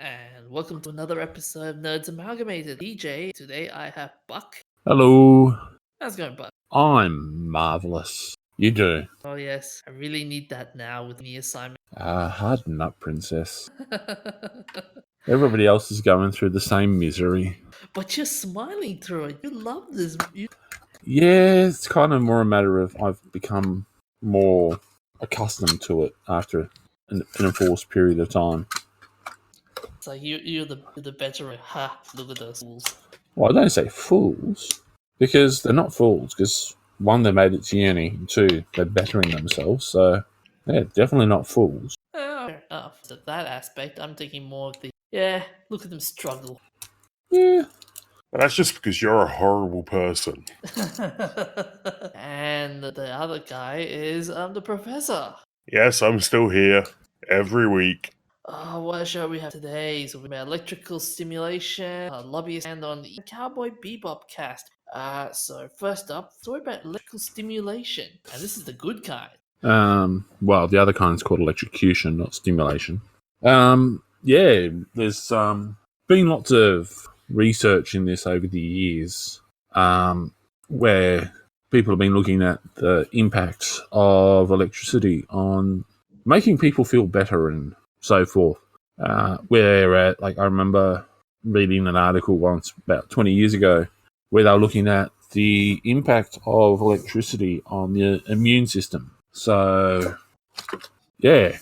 And welcome to another episode of Nerds Amalgamated. DJ, today I have Buck. Hello. How's it going, Buck? I'm marvellous. You do. Oh yes, I really need that now with the assignment. Harden up, princess. Everybody else is going through the same misery. But you're smiling through it. You love this. Yeah, it's kind of more a matter of I've become more accustomed to it after an enforced period of time. It's like you're the better. Ha! Look at those fools. Well, I don't say fools, because they're not fools, because one, they made it to uni, and two, they're bettering themselves, so yeah, definitely not fools. Fair enough. So that aspect, I'm taking more of the look at them struggle. Yeah. But that's just because you're a horrible person. And the other guy is the professor. Yes, I'm still here every week. What show we have today? So we have electrical stimulation, lobbyist, and on the Cowboy Beebop cast. So first up, story about electrical stimulation, and this is the good kind. Well, the other kind's called electrocution, not stimulation. Yeah, there's been lots of research in this over the years, where people have been looking at the impact of electricity on making people feel better and so forth. Where I remember reading an article once about 20 years ago where they were looking at the impact of electricity on the immune system. So, yeah,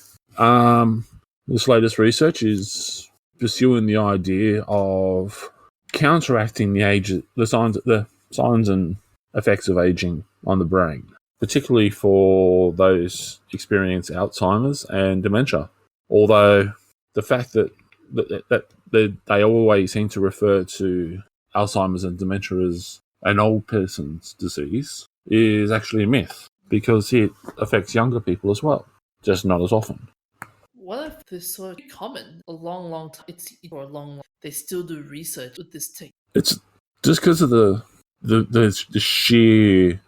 this latest research is pursuing the idea of counteracting the signs and effects of aging on the brain, particularly for those experiencing Alzheimer's and dementia. Although the fact that they always seem to refer to Alzheimer's and dementia as an old person's disease is actually a myth, because it affects younger people as well, just not as often. What if this sort of common a long time? It's for a long. They still do research with this thing. It's just because of the sheer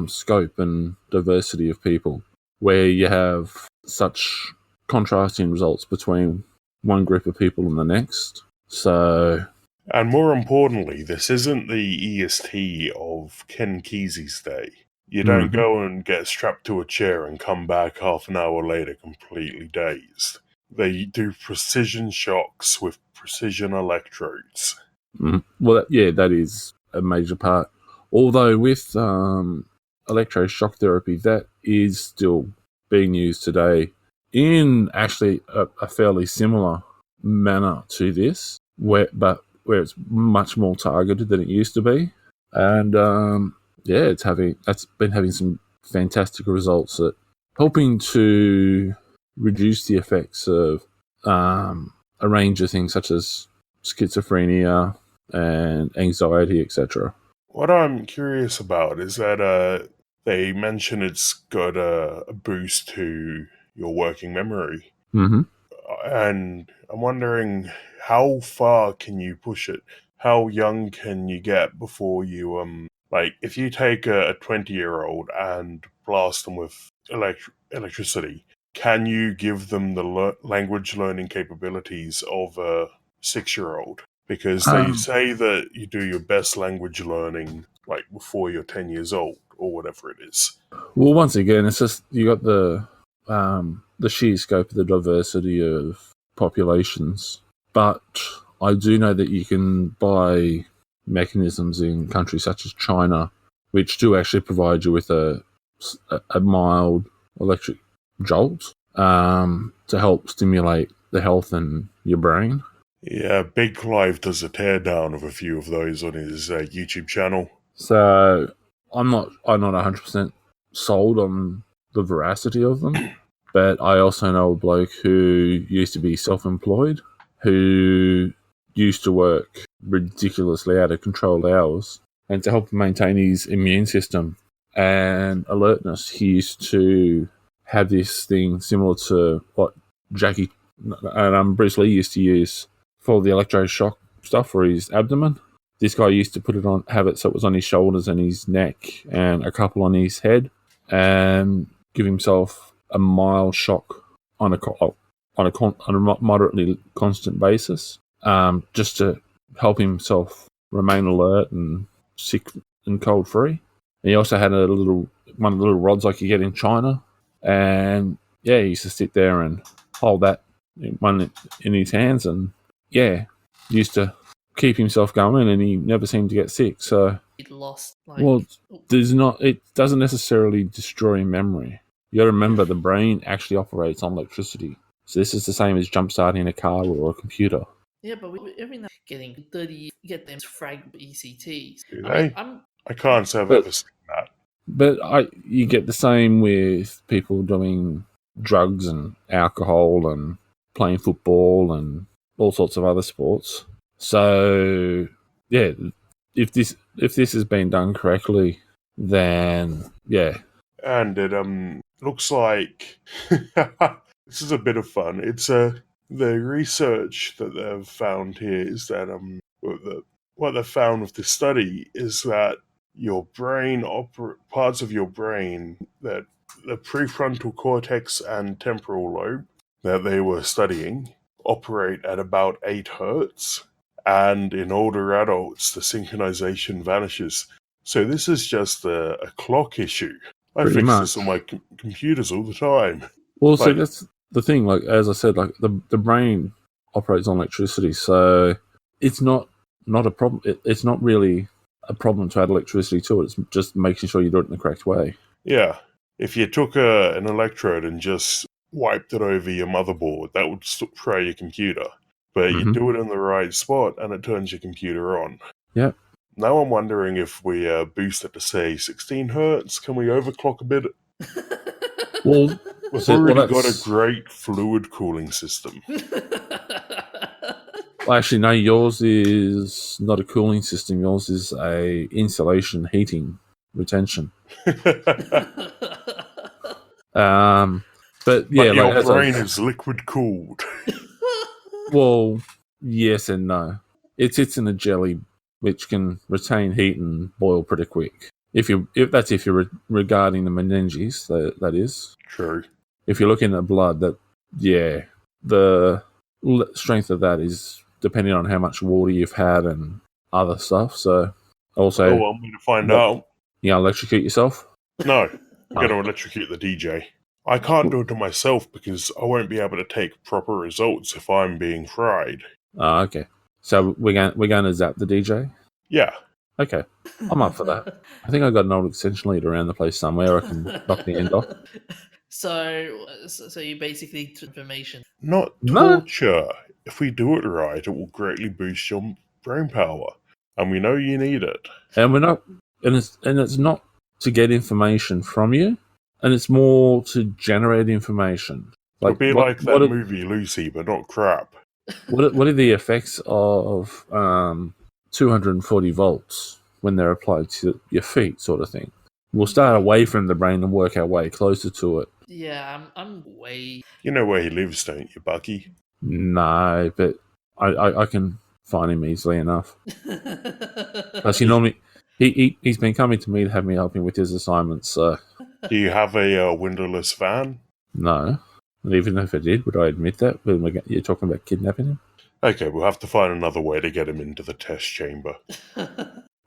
scope and diversity of people, where you have such contrasting results between one group of people and the next. So, and more importantly, this isn't the EST of Ken Kesey's day. You don't go and get strapped to a chair and come back half an hour later completely dazed. They do precision shocks with precision electrodes. Well, yeah, that is a major part. Although with electroshock therapy, that is still being used today in actually a fairly similar manner to this, where it's much more targeted than it used to be. And that's been having some fantastic results at helping to reduce the effects of a range of things such as schizophrenia and anxiety, etc. What I'm curious about is that they mention it's got a boost to your working memory. Mm-hmm. And I'm wondering, how far can you push it? How young can you get before you, if you take a 20-year-old and blast them with electricity, can you give them the language learning capabilities of a 6-year-old? Because they say that you do your best language learning before you're 10 years old or whatever it is. Well, once again, it's just you got the sheer scope of the diversity of populations. But I do know that you can buy mechanisms in countries such as China, which do actually provide you with a mild electric jolt to help stimulate the health in your brain. Yeah, Big Clive does a teardown of a few of those on his YouTube channel. So I'm not 100% sold on the veracity of them, but I also know a bloke who used to be self-employed, who used to work ridiculously out of control hours, and to help him maintain his immune system and alertness, he used to have this thing similar to what Bruce Lee used to use for the electroshock stuff for his abdomen. This guy used to have it so it was on his shoulders and his neck and a couple on his head, and give himself a mild shock on on a moderately constant basis, just to help himself remain alert and sick and cold free. And he also had one of the little rods like you get in China, and yeah, he used to sit there and hold that one in his hands, and yeah, used to keep himself going, and he never seemed to get sick. So, It lost well, it doesn't necessarily destroy memory. You got to remember the brain actually operates on electricity. So this is the same as jump starting a car or a computer. Yeah, but every now getting 30 get them frag ECTs. Do I mean, they? I can't say I've ever seen that. But you get the same with people doing drugs and alcohol and playing football and all sorts of other sports. So yeah, if this has been done correctly, then yeah. And it looks like this is a bit of fun. It's the research that they've found here is that what they found with this study is that your brain parts of your brain, that the prefrontal cortex and temporal lobe that they were studying, operate at about 8 hertz, and in older adults the synchronization vanishes. So this is just a clock issue. I Pretty fix much. this on my computers all the time. Well, so Like- that's the thing. Like as I said, like the brain operates on electricity, so it's not a problem. It's not really a problem to add electricity to it. It's just making sure you do it in the correct way. Yeah, if you took an electrode and just wiped it over your motherboard, that would fry your computer. But you Mhm. do it in the right spot and it turns your computer on. Yep. Now I'm wondering if we boost it to, say, 16 hertz, can we overclock a bit? Well, We've So- already well, got a that's- great fluid cooling system. Well, actually, no. Yours is not a cooling system. Yours is a insulation, heating, retention. But yeah, But your as brain is liquid cooled. well, yes and no. It sits in a jelly which can retain heat and boil pretty quick. If you're regarding the meninges, that is. True. If you're looking at blood, the strength of that is depending on how much water you've had and other stuff. So also, Oh, I'm going to find What? out. you gotta electrocute yourself. No, I'm going to electrocute the DJ. I can't do it to myself because I won't be able to take proper results if I'm being fried. Oh, okay. So we're going to zap the DJ. Yeah. Okay, I'm up for that. I think I got an old extension lead around the place somewhere. I can knock the end off. So you basically information. Not No. torture. If we do it right, it will greatly boost your brain power. And we know you need it. And we're not, and it's not to get information from you, and it's more to generate information. It'll be like that what, movie Lucy, but not crap. what are the effects of 240 volts when they're applied to your feet, sort of thing? We'll start away from the brain and work our way closer to it. Yeah, I'm way. You know where he lives, don't you, Bucky? No, but I can find him easily enough. Plus, he normally he's been coming to me to have me help him with his assignments. So Do you have a windowless van? no, and even if I did, would I admit that when you're talking about kidnapping him? Okay, we'll have to find another way to get him into the test chamber.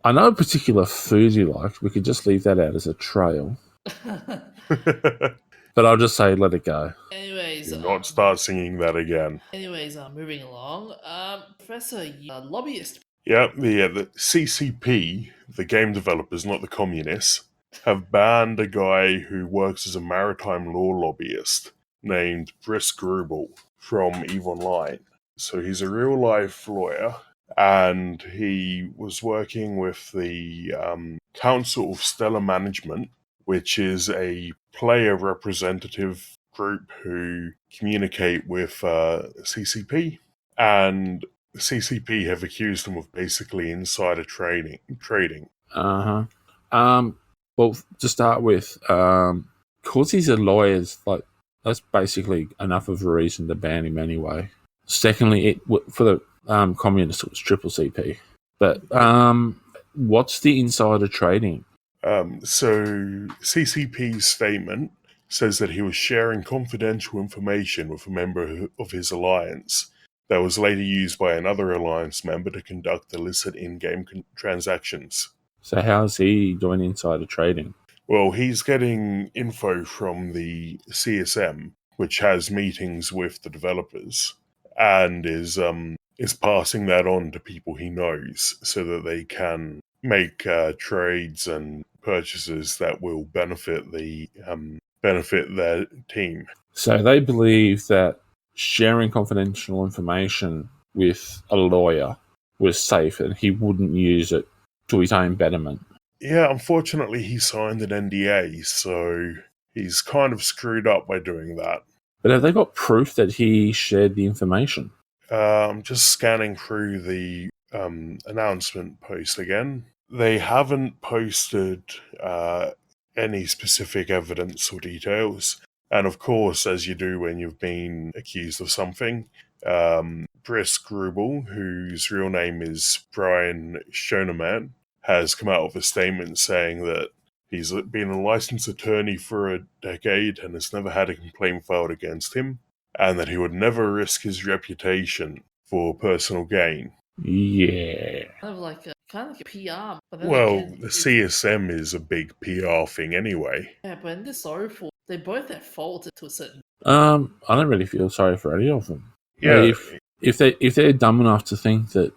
I know a particular food you like. We could just leave that out as a trail. But I'll just say let it go. Anyways, Do not start singing that again. Anyways, moving along. Professor, lobbyist. Yeah, the CCP, the game developers, not the communists, have banned a guy who works as a maritime law lobbyist named Briss Grubel from EVE Online. So he's a real life lawyer, and he was working with the Council of Stellar Management, which is a player representative group who communicate with CCP, and the CCP have accused him of basically insider trading. Well, to start with, cause he's a lawyer, that's basically enough of a reason to ban him anyway. Secondly, for the communists, it was triple CP. But what's the insider trading? So CCP's statement says that he was sharing confidential information with a member of his alliance that was later used by another alliance member to conduct illicit in-game transactions. So how's he doing insider trading? Well, he's getting info from the CSM, which has meetings with the developers, and is passing that on to people he knows so that they can make trades and purchases that will benefit their team. So they believe that sharing confidential information with a lawyer was safe and he wouldn't use it to his own betterment. Yeah, unfortunately, he signed an NDA, so he's kind of screwed up by doing that. But have they got proof that he shared the information? I'm just scanning through the announcement post again. They haven't posted any specific evidence or details. And of course, as you do when you've been accused of something, Brisk Grubel, whose real name is Brian Schoenemann, has come out with a statement saying that he's been a licensed attorney for a decade and has never had a complaint filed against him, and that he would never risk his reputation for personal gain. Yeah. Kind of like a PR. But then Well, again, the CSM is a big PR thing anyway. yeah, but in this article, they both at fault to a certain. I don't really feel sorry for any of them. Yeah, If they're dumb enough to think that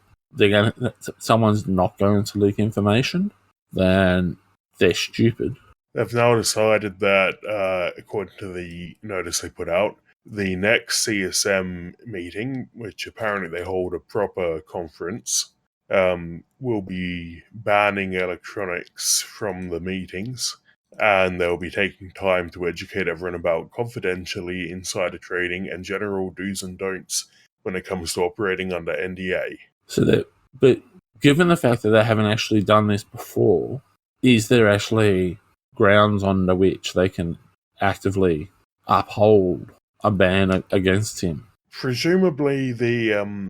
someone's not going to leak information, then they're stupid. they've now decided that, according to the notice they put out, the next CSM meeting, which apparently they hold a proper conference, will be banning electronics from the meetings, and they'll be taking time to educate everyone about confidentially insider trading and general do's and don'ts when it comes to operating under NDA. But given the fact that they haven't actually done this before, is there actually grounds under which they can actively uphold a ban against him? Presumably, the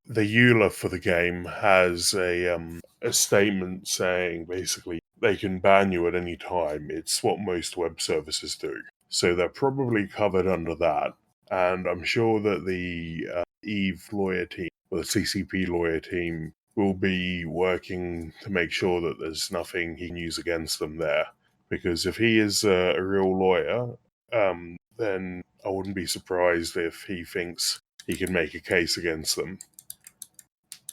EULA for the game has a statement saying basically they can ban you at any time. It's what most web services do, so they're probably covered under that. And I'm sure that the Eve lawyer team or the CCP lawyer team will be working to make sure that there's nothing he can use against them there. Because if he is a real lawyer, then I wouldn't be surprised if he thinks he can make a case against them.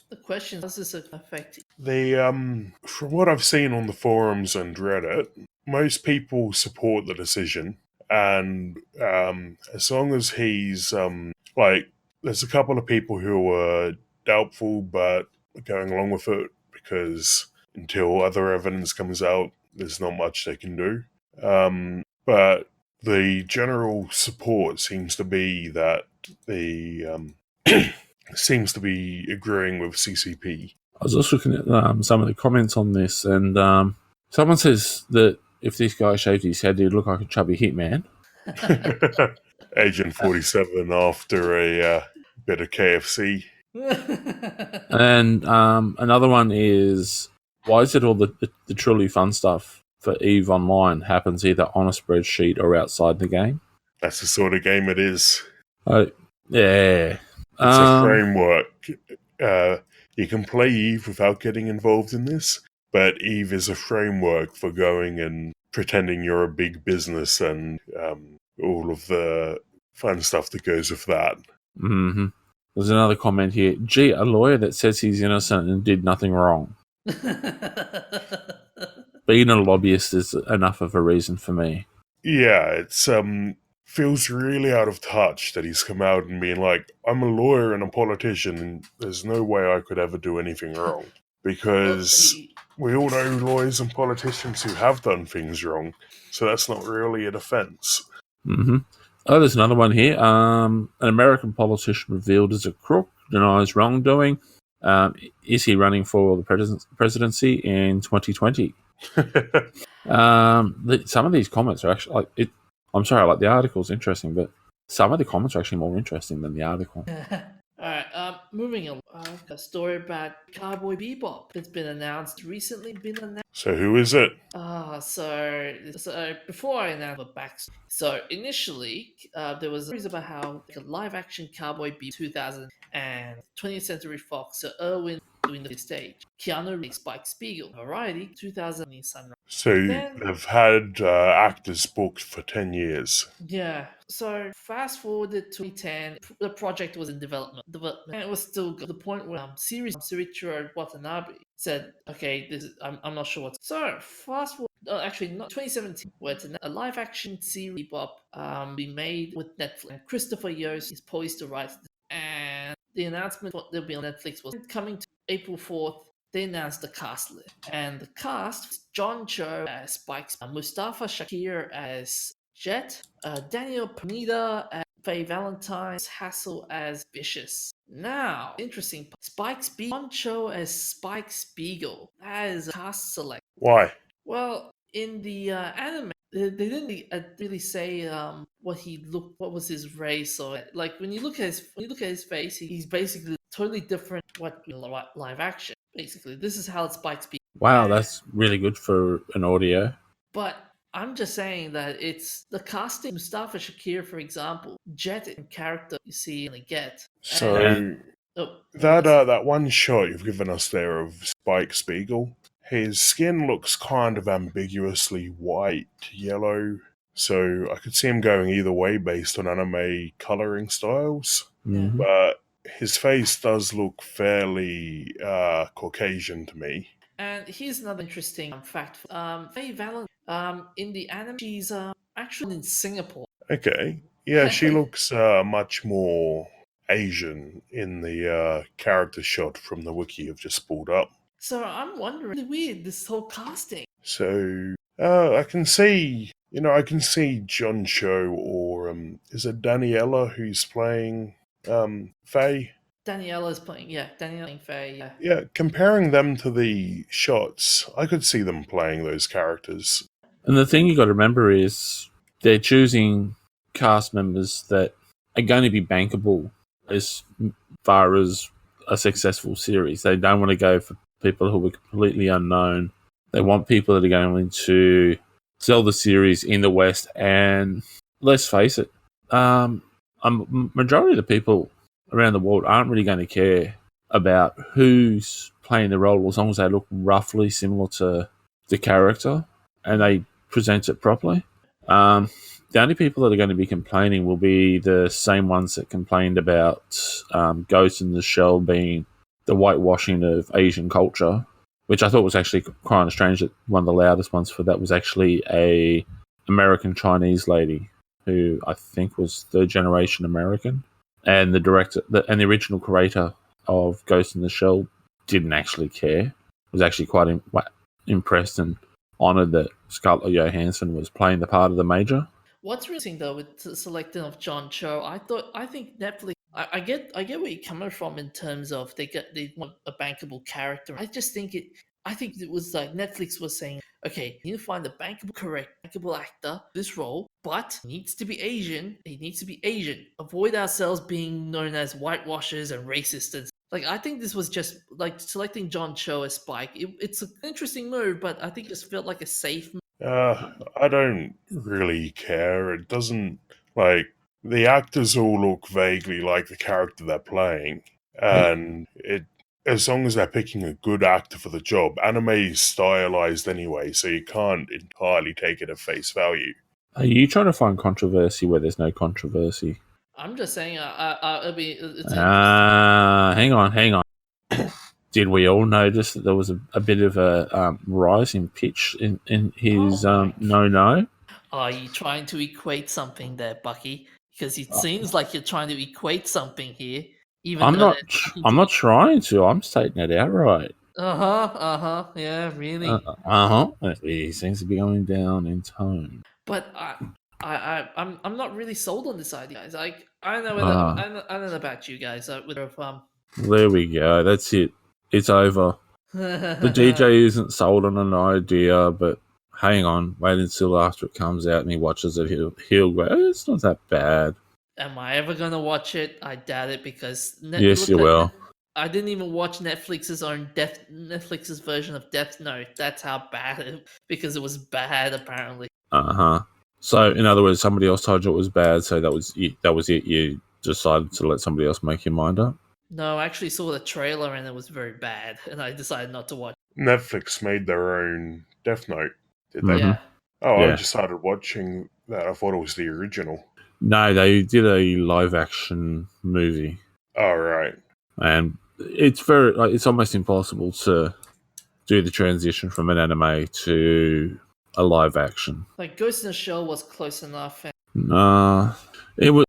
The question is, does this affect? From what I've seen on the forums and Reddit, most people support the decision, and as long as he's there's a couple of people who are doubtful but going along with it because until other evidence comes out, there's not much they can do. But the general support seems to be that the seems to be agreeing with CCP. I was just looking at some of the comments on this, and someone says that if this guy shaved his head, he'd look like a chubby hitman. Agent 47 after a bit of KFC. And another one is, why is it all the truly fun stuff for EVE Online happens either on a spreadsheet or outside the game? That's the sort of game it is. Yeah. It's a framework. You can play EVE without getting involved in this, but EVE is a framework for going and pretending you're a big business and all of the fun stuff that goes with that. Mm-hmm. There's another comment here. Gee, a lawyer that says he's innocent and did nothing wrong. Being a lobbyist is enough of a reason for me. Yeah, it's feels really out of touch that he's come out and being like, I'm a lawyer and a politician and there's no way I could ever do anything wrong. Because we all know lawyers and politicians who have done things wrong, so that's not really a defense. Mm-hmm. Oh, there's another one here. An American politician revealed as a crook, denies wrongdoing. Is he running for the presidency in 2020? Some of these comments are actually like it. I'm sorry, like the article's interesting, but some of the comments are actually more interesting than the article. Alright, moving on. A story about Cowboy Bebop that's been announced recently. So who is it? So before I announce the backstory, so initially there was stories about how like, a live-action Cowboy Bebop 2000 and 20th Century Fox, so Irwin doing the stage, Keanu Reeves, Spike Spiegel, Variety 2000 Sunrise. So Then they've had actors booked for 10 years. yeah, so fast forwarded to 2010, the project was in development, and it was still good. The point where series Surichiro Watanabe said, "Okay, this is, I'm not sure what's." So fast forward, actually not 2017, where it's a live action series Bebop being made with Netflix. And Christopher Yost is poised to write, and the announcement what they'll be on Netflix was coming to April 4th. They announced the cast list, and the cast was John Cho as Spike, Mustafa Shakir as Jet, Daniel Pineda as Faye Valentine, Hassel as Vicious. Now, interesting. Spike Spiegel, Poncho as Spike Spiegel. That is a cast select. Why? Well, in the anime, they didn't really say what he looked, what was his race, or like when you look at his face, he's basically totally different. What live action? Basically, this is how Spike Spiegel. Wow, that's really good for an audio. But I'm just saying that it's the casting. Mustafa Shakir, for example, Jet in character you see and get. And So oh, that one shot you've given us there of Spike Spiegel, his skin looks kind of ambiguously white, yellow. So I could see him going either way based on anime coloring styles. Mhm. But his face does look fairly Caucasian to me. and here's another interesting fact. Faye Valentine, in the anime, she's actually in Singapore. Okay. Yeah, she looks much more Asian in the character shot from the wiki you've just pulled up. So I'm wondering, really weird this whole casting. So I can see, I can see John Cho or is it Daniela who's playing Faye? Daniela's playing, yeah, Daniela playing Faye, yeah. Yeah, comparing them to the shots, I could see them playing those characters. And the thing you got to remember is they're choosing cast members that are going to be bankable as far as a successful series. They don't want to go for people who are completely unknown. They want people that are going to sell the series in the West. And let's face it, a majority of the people around the world aren't really going to care about who's playing the role as long as they look roughly similar to the character and they present it properly. The only people that are going to be complaining will be the same ones that complained about Ghost in the Shell being the whitewashing of Asian culture, which I thought was actually kind of strange that one of the loudest ones for that was actually a American Chinese lady who I think was third generation American. And the director and the original creator of Ghost in the Shell didn't actually care. Was actually quite impressed and honoured that Scarlett Johansson was playing the part of the Major. What's really interesting though with the selecting of John Cho, I think Netflix. I get where you're coming from in terms of they want a bankable character. I think it was like Netflix was saying, okay, you need to find the bankable actor for this role, but he needs to be Asian. He needs to be Asian. Avoid ourselves being known as whitewashers and racists. And like I think this was just like selecting John Cho as Spike. It's an interesting move, but I think it just felt like a safe move. I don't really care. It doesn't, like, the actors all look vaguely like the character they're playing, and as long as they're picking a good actor for the job, anime is stylized anyway, so you can't entirely take it at face value. Are you trying to find controversy where there's no controversy? I'm just saying, it's Hang on. Did we all notice that there was a bit of a rise in pitch in his no? Are you trying to equate something there, Bucky? Because it seems like you're trying to equate something here. Even I'm though not. I'm not trying to. I'm stating it outright. yeah, really. He seems to be going down in tone. But I'm not really sold on this idea, guys. Like I don't know whether I don't know about you guys. Whether There we go. That's it. It's over. The DJ isn't sold on an idea, but hang on, wait until after it comes out and he watches it. He'll go, it's not that bad. Am I ever gonna watch it? I doubt it because Yes, you will. I didn't even watch Netflix's version of Death Note. That's how bad it, because it was bad apparently. Uh-huh. So, in other words, somebody else told you it was bad, so that was it. That was it. You decided to let somebody else make your mind up. No, I actually saw the trailer and it was very bad, and I decided not to watch. Netflix made their own Death Note, did they? Mm-hmm. Yeah. Oh, I Yeah. just started watching that. I thought it was the original. No, they did a live action movie, Oh, right. and it's very it's almost impossible to do the transition from an anime to a live action. Like Ghost in the Shell was close enough. And It was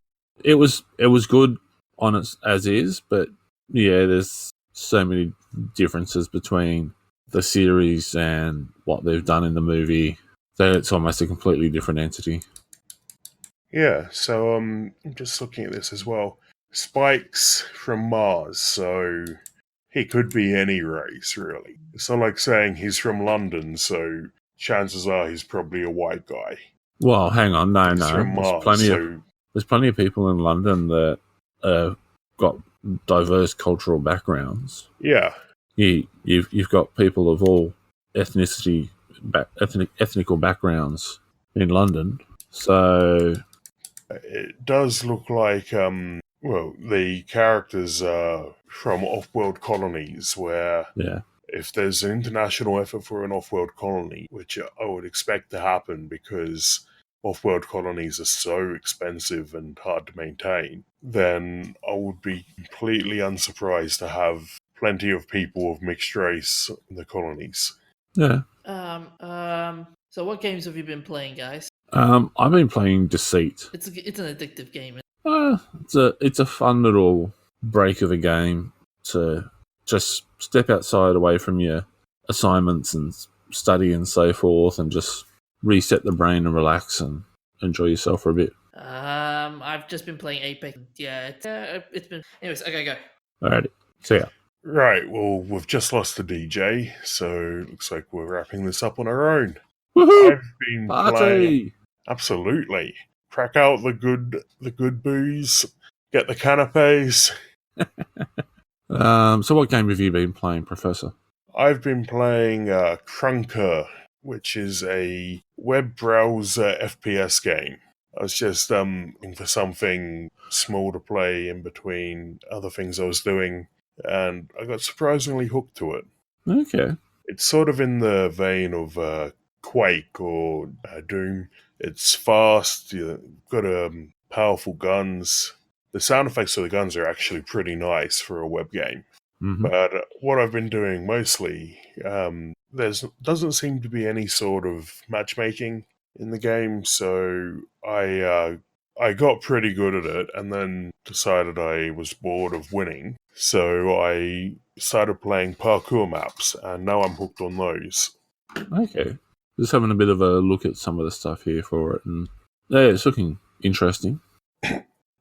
it was good on its as is, but yeah, there's so many differences between the series and what they've done in the movie that it's almost a completely different entity. Yeah, so I'm just looking at this as well. Spike's from Mars, so he could be any race, really. It's not like saying he's from London, so chances are he's probably a white guy. Well, hang on, no, He's no. from Mars, There's plenty of people in London that got diverse cultural backgrounds. yeah. You've got people of all ethnical backgrounds in London. So It does look like, well, the characters are from off-world colonies where yeah, if there's an international effort for an off-world colony, which I would expect to happen because off-world colonies are so expensive and hard to maintain, then I would be completely unsurprised to have plenty of people of mixed race in the colonies. yeah. So what games have you been playing, guys? I've been playing Deceit. It's an addictive game. It's a fun little break of a game to just step outside away from your assignments and study and so forth, and just reset the brain and relax and enjoy yourself for a bit. I've just been playing Apex. Yeah, it's been. Anyways, okay, go. Alrighty, see ya. Right, well, we've just lost the DJ, so it looks like we're wrapping this up on our own. Woohoo! I've been playing. Party! Absolutely. Crack out the good booze. Get the canapes. So what game have you been playing, Professor? I've been playing Trunker, which is a web browser FPS game. I was just looking for something small to play in between other things I was doing, and I got surprisingly hooked to it. Okay. It's sort of in the vein of Quake or Doom. It's fast, you've got powerful guns. The sound effects of the guns are actually pretty nice for a web game. Mm-hmm. But what I've been doing mostly, there doesn't seem to be any sort of matchmaking in the game, so I got pretty good at it, and then decided I was bored of winning, so I started playing parkour maps, and now I'm hooked on those. Okay. Just having a bit of a look at some of the stuff here for it, and yeah, it's looking interesting.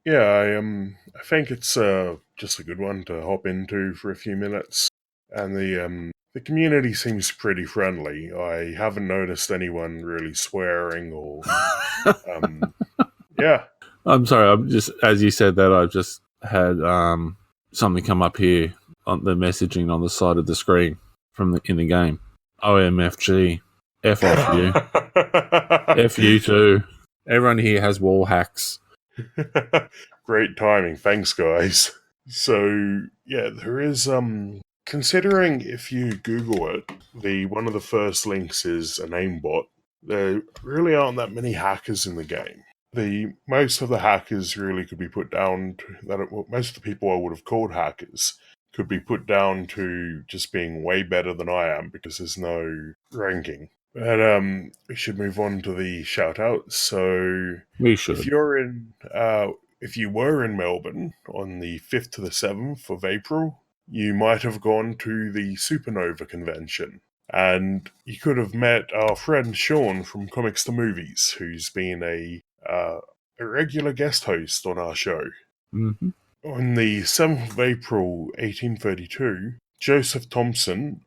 Yeah, I think it's just a good one to hop into for a few minutes, and the community seems pretty friendly. I haven't noticed anyone really swearing or yeah. I'm sorry. I'm just as you said that, I've just had something come up here on the messaging on the side of the screen from in the game. OMFG, F off you, F you too. Everyone here has wall hacks. Great timing, thanks guys. So yeah, there is considering if you Google it, one of the first links is a name bot. There really aren't that many hackers in the game. Most of the hackers really could be put down to most of the people I would have called hackers could be put down to just being way better than I am because there's no ranking. But we should move on to the shout outs. So We should. if you were in Melbourne on the 5th to the 7th of April, you might have gone to the Supernova convention. And you could have met our friend Sean from Comics to Movies, who's been a regular guest host on our show. Mm-hmm. On the 7th of April, 1832, Joseph Thompson,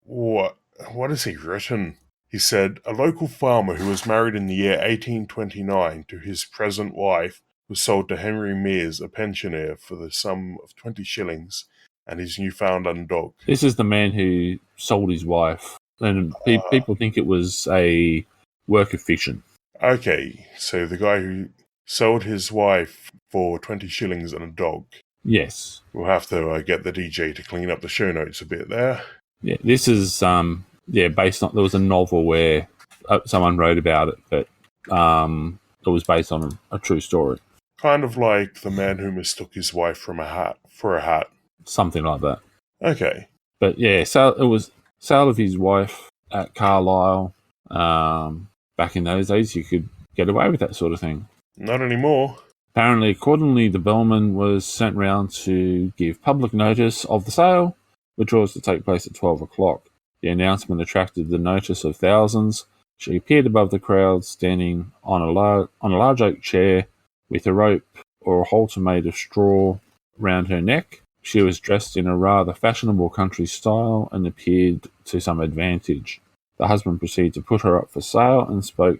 what has he written? He said, a local farmer who was married in the year 1829 to his present wife was sold to Henry Mears, a pensioner, for the sum of 20 shillings and his Newfoundland dog. This is the man who sold his wife, and people think it was a work of fiction. Okay, so the guy who sold his wife for 20 shillings and a dog. Yes. We'll have to get the DJ to clean up the show notes a bit there. Yeah, this is based on, there was a novel where someone wrote about it, but it was based on a true story. Kind of like the man who mistook his wife for a hat. Something like that. Okay. But yeah, so it was sale of his wife at Carlisle. Back in those days, you could get away with that sort of thing. Not anymore. Apparently, accordingly, the bellman was sent round to give public notice of the sale, which was to take place at 12 o'clock. The announcement attracted the notice of thousands. She appeared above the crowd, standing on a large oak chair with a rope or a halter made of straw round her neck. She was dressed in a rather fashionable country style and appeared to some advantage. The husband proceeded to put her up for sale and spoke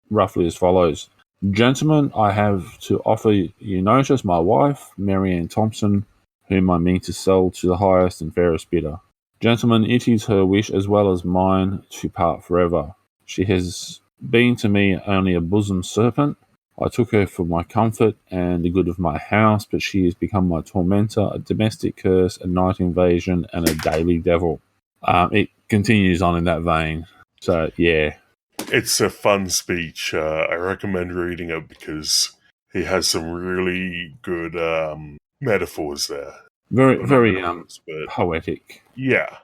roughly as follows. Gentlemen, I have to offer you notice my wife, Mary Ann Thompson, whom I mean to sell to the highest and fairest bidder. Gentlemen, it is her wish as well as mine to part forever. She has been to me only a bosom serpent. I took her for my comfort and the good of my house, but she has become my tormentor, a domestic curse, a night invasion, and a daily devil. It continues on in that vein. So, yeah. It's a fun speech. I recommend reading it because he has some really good metaphors there. Very poetic. Yeah.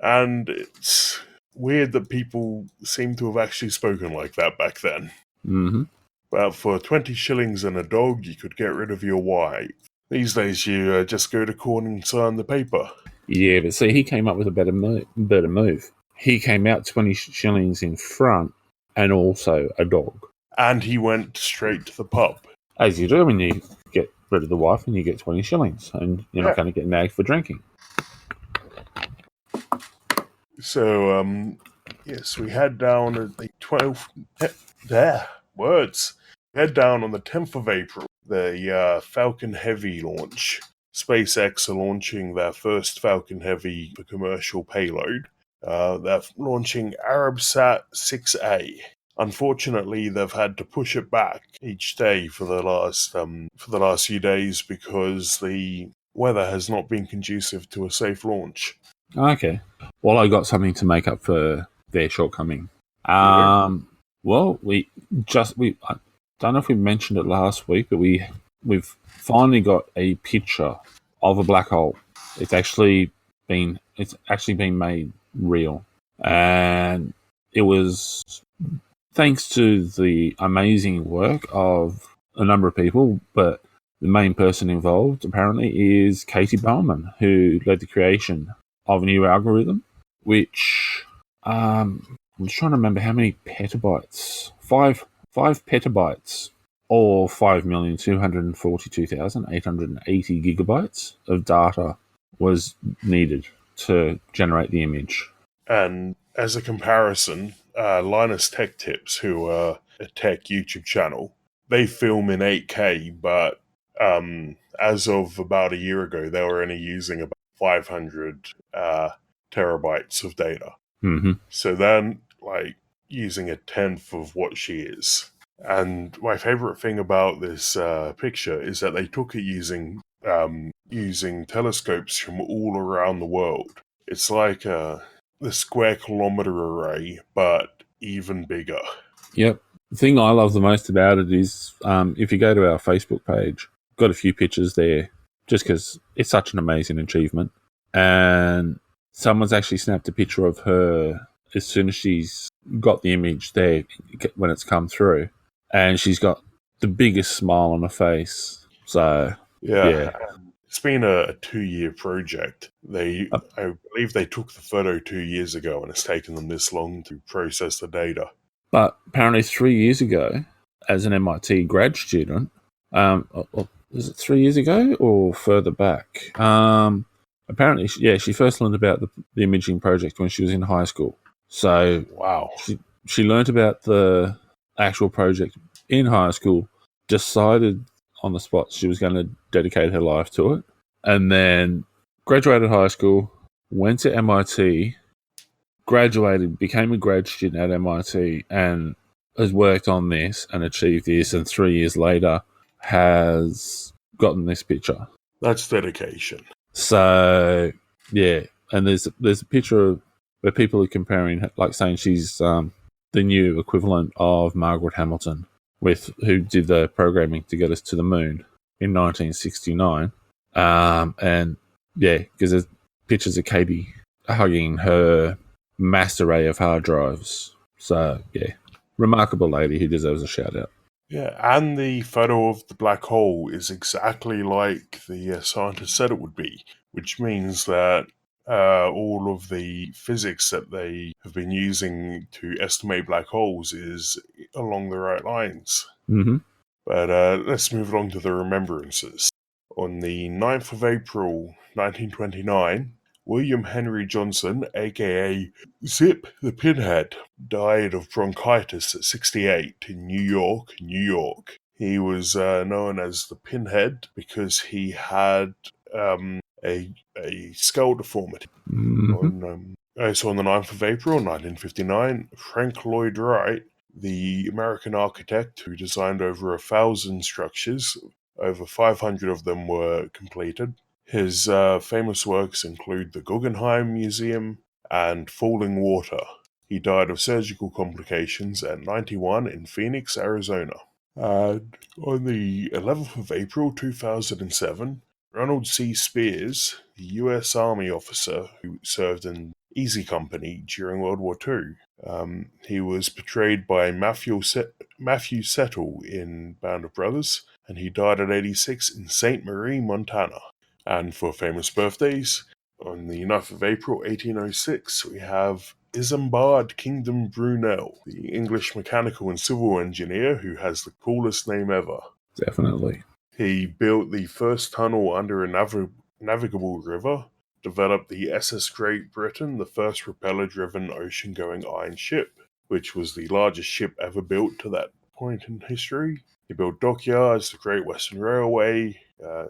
And it's weird that people seem to have actually spoken like that back then. Mm-hmm. But for 20 shillings and a dog, you could get rid of your wife. These days, you just go to court and sign the paper. Yeah, but see, he came up with a better move. He came out 20 shillings in front and also a dog. And he went straight to the pub. As you do when you get rid of the wife and you get 20 shillings and you're not going to get nagged for drinking. So, yes, we head down at the 12th... We head down on the 10th of April, the Falcon Heavy launch. SpaceX are launching their first Falcon Heavy for commercial payload. They're launching Arabsat 6A. Unfortunately, they've had to push it back each day for the last few days because the weather has not been conducive to a safe launch. Okay. Well, I got something to make up for their shortcoming. Well, I don't know if we mentioned it last week, but we've finally got a picture of a black hole. It's actually been made real, and it was thanks to the amazing work of a number of people, but the main person involved apparently is Katie Bowman, who led the creation of a new algorithm, which I'm just trying to remember how many petabytes. 5 petabytes, or 5,242,880 gigabytes of data was needed to generate the image. And as a comparison, Linus Tech Tips, who are a tech YouTube channel, they film in 8K, but as of about a year ago, they were only using about 500 terabytes of data. Mm-hmm. So they're using a tenth of what she is. And my favorite thing about this picture is that they took it using telescopes from all around the world. It's like the square kilometer array, but even bigger. Yep. The thing I love the most about it is if you go to our Facebook page, got a few pictures there just because it's such an amazing achievement. And someone's actually snapped a picture of her as soon as she's got the image there when it's come through. And she's got the biggest smile on her face. So, yeah. It's been a 2-year project. I believe they took the photo 2 years ago, and it's taken them this long to process the data. But apparently 3 years ago, as an MIT grad student, is it 3 years ago or further back? Apparently, she first learned about the imaging project when she was in high school. So, wow. She learned about the actual project in high school, decided on the spot she was going to dedicate her life to it, and then graduated high school, went to MIT, graduated, became a grad student at MIT, and has worked on this and achieved this, and 3 years later has gotten this picture. That's dedication. So yeah, and there's a picture where people are comparing, like saying she's the new equivalent of Margaret Hamilton, with who did the programming to get us to the moon in 1969. And yeah, because there's pictures of Katie hugging her mass array of hard drives. So yeah, remarkable lady who deserves a shout out. Yeah, and the photo of the black hole is exactly like the scientist said it would be, which means that all of the physics that they have been using to estimate black holes is along the right lines. Mm-hmm. But let's move along to the remembrances. On the 9th of April 1929, William Henry Johnson, aka Zip the Pinhead, died of bronchitis at 68 in New York, New York. He was known as the Pinhead because he had a skull deformity. Mm-hmm. So on the 9th of April 1959, Frank Lloyd Wright, the American architect who designed over 1,000 structures, over 500 of them were completed. His famous works include the Guggenheim Museum and Falling Water. He died of surgical complications at 91 in Phoenix, Arizona. And on the 11th of April 2007, Ronald C. Spears, the U.S. Army officer who served in Easy Company during World War II, he was portrayed by Matthew Settle in Band of Brothers, and he died at 86 in St. Marie, Montana. And for famous birthdays, on the 9th of April 1806, we have Isambard Kingdom Brunel, the English mechanical and civil engineer who has the coolest name ever. Definitely. He built the first tunnel under a navigable river, developed the SS Great Britain, the first propeller-driven ocean-going iron ship, which was the largest ship ever built to that point in history. He built dockyards, the Great Western Railway,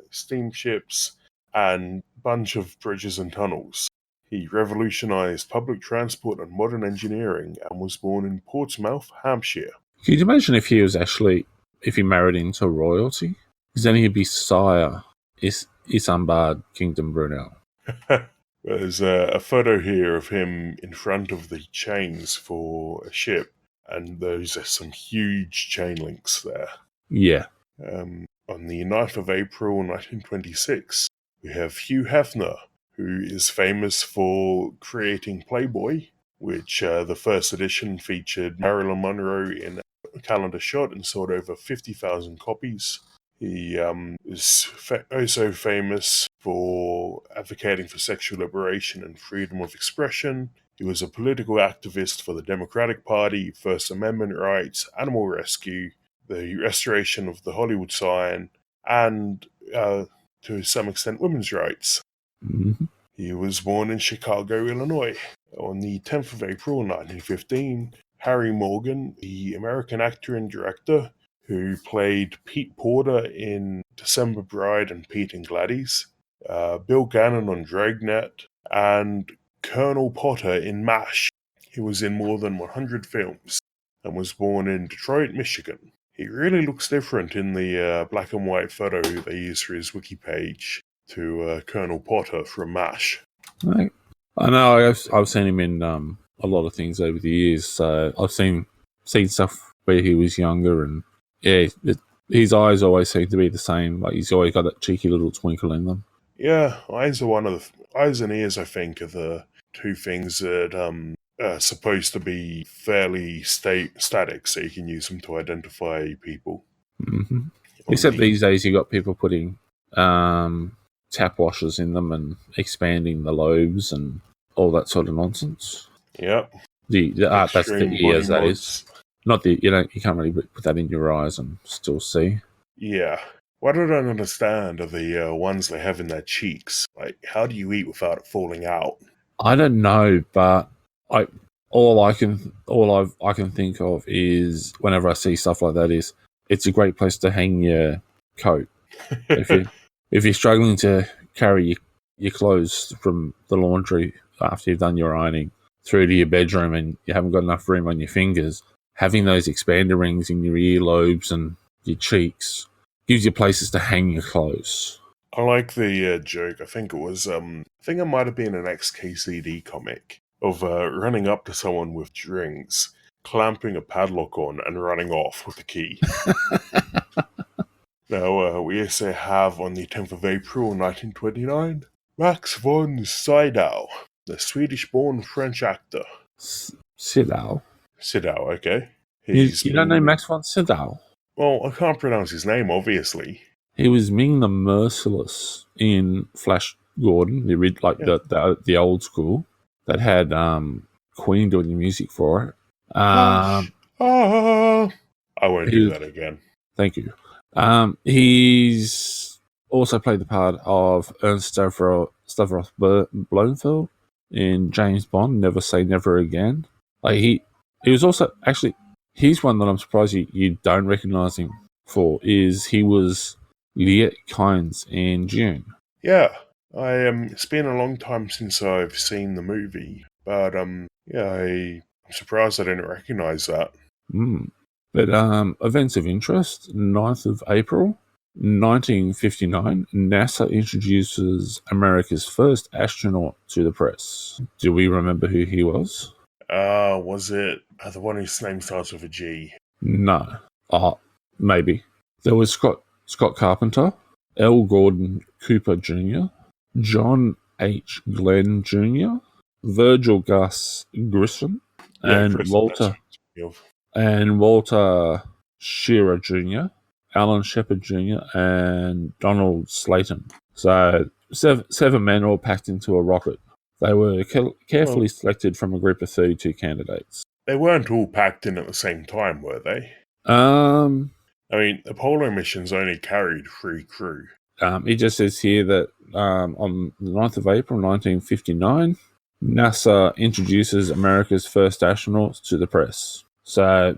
steamships, and a bunch of bridges and tunnels. He revolutionized public transport and modern engineering and was born in Portsmouth, Hampshire. Can you imagine if he married into royalty? Because then he'd be Sire Isambard Kingdom Brunel. There's a photo here of him in front of the chains for a ship, and those are some huge chain links there. Yeah. On the 9th of April 1926, we have Hugh Hefner, who is famous for creating Playboy, which the first edition featured Marilyn Monroe in a calendar shot and sold over 50,000 copies. He is also famous for advocating for sexual liberation and freedom of expression. He was a political activist for the Democratic Party, First Amendment rights, animal rescue, the restoration of the Hollywood sign, and to some extent women's rights. Mm-hmm. He was born in Chicago, Illinois. On the 10th of April 1915, Harry Morgan, the American actor and director who played Pete Porter in December Bride and Pete and Gladys, Bill Gannon on Dragnet, and Colonel Potter in MASH. He was in more than 100 films and was born in Detroit, Michigan. He really looks different in the black and white photo they used for his wiki page to Colonel Potter from MASH. Right. I know I've seen him in a lot of things over the years. So I've seen stuff where he was younger, and yeah, his eyes always seem to be the same. Like he's always got that cheeky little twinkle in them. Yeah, eyes and ears, I think, are the two things that are supposed to be fairly static, so you can use them to identify people. Mm-hmm. Except these days, you got people putting tap washers in them and expanding the lobes and all that sort of nonsense. Yep. That's the Extreme ears, body that mods. is. Not the you can't really put that in your eyes and still see. Yeah. What I don't understand are the ones they have in their cheeks. Like, how do you eat without it falling out? I don't know, but all I can think of is whenever I see stuff like that is it's a great place to hang your coat. If you're struggling to carry your clothes from the laundry after you've done your ironing through to your bedroom and you haven't got enough room on your fingers, having those expander rings in your earlobes and your cheeks gives you places to hang your clothes. I like the joke. I think it might have been an XKCD comic of running up to someone with drinks, clamping a padlock on, and running off with the key. Now, we also have on the 10th of April 1929, Max von Sydow, the Swedish-born French actor. Sydow? Sydow, okay. You don't know Max von Sydow? Well, I can't pronounce his name, obviously. He was Ming the Merciless in Flash Gordon, the old school that had Queen doing the music for it. I won't do that again. Thank you. He's also played the part of Ernst Stavros Blofeld in James Bond, Never Say Never Again. Like he was also, actually, he's one that I'm surprised you don't recognise him for, is he was Liet Kynes in June. Yeah, it's been a long time since I've seen the movie, but I'm surprised I didn't recognise that. But events of interest: 9th of April, 1959, NASA introduces America's first astronaut to the press. Do we remember who he was? Was it the one whose name starts with a G? No. Maybe. There was Scott Carpenter, L. Gordon Cooper Jr., John H. Glenn Jr., Virgil Gus Grissom, and Walter Shearer Jr., Alan Shepard Jr., and Donald Slayton. So 7 men all packed into a rocket. They were carefully selected from a group of 32 candidates. They weren't all packed in at the same time, were they? I mean, Apollo missions only carried 3 crew. It just says here that on the 9th of April 1959, NASA introduces America's first astronauts to the press. So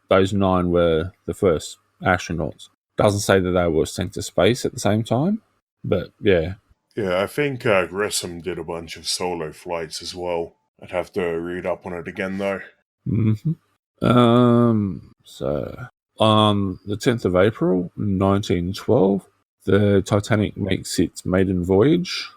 those 9 were the first astronauts. Doesn't say that they were sent to space at the same time, but yeah. Yeah, I think Grissom did a bunch of solo flights as well. I'd have to read up on it again, though. So on the 10th of April 1912, the Titanic makes its maiden voyage.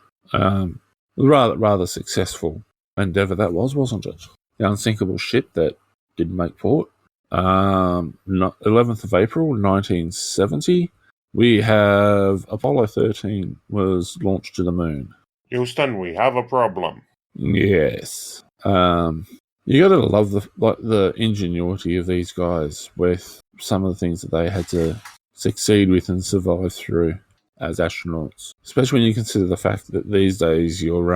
Rather successful endeavour that was, wasn't it? The unsinkable ship that did make port. 11th of April 1970, we have Apollo 13 was launched to the moon. Houston, we have a problem. Yes. You got to love the ingenuity of these guys with some of the things that they had to succeed with and survive through as astronauts. Especially when you consider the fact that these days your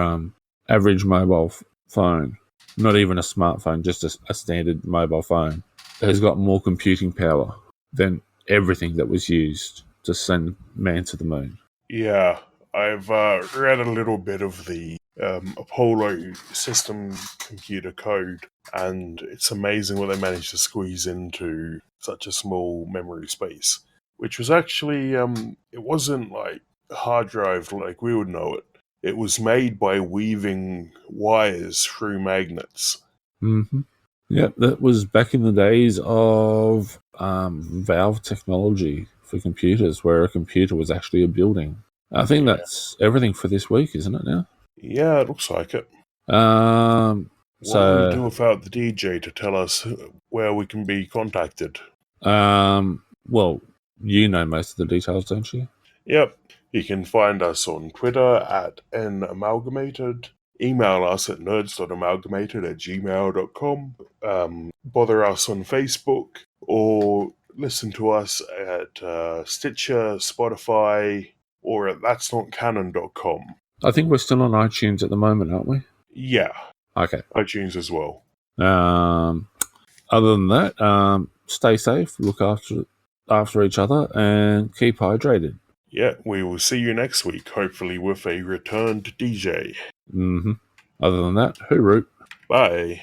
average mobile phone, not even a smartphone, just a standard mobile phone, has got more computing power than everything that was used to send man to the moon. Yeah, I've read a little bit of the Apollo system computer code, and it's amazing what they managed to squeeze into such a small memory space. Which was actually, it wasn't like a hard drive like we would know it. It was made by weaving wires through magnets. Yep, that was back in the days of valve technology for computers, where a computer was actually a building. I think that's everything for this week, isn't it now? Yeah, it looks like it. What do we do without the DJ to tell us where we can be contacted? Well, you know most of the details, don't you? Yep. You can find us on Twitter at namalgamated. Email us at nerds.amalgamated@gmail.com. Bother us on Facebook, or listen to us at Stitcher, Spotify, or at that'snotcanon.com. I think we're still on iTunes at the moment, aren't we? Yeah. Okay. iTunes as well. Other than that, stay safe, look after each other, and keep hydrated. Yeah, we will see you next week, hopefully with a returned DJ. Other than that, hooroo. Bye.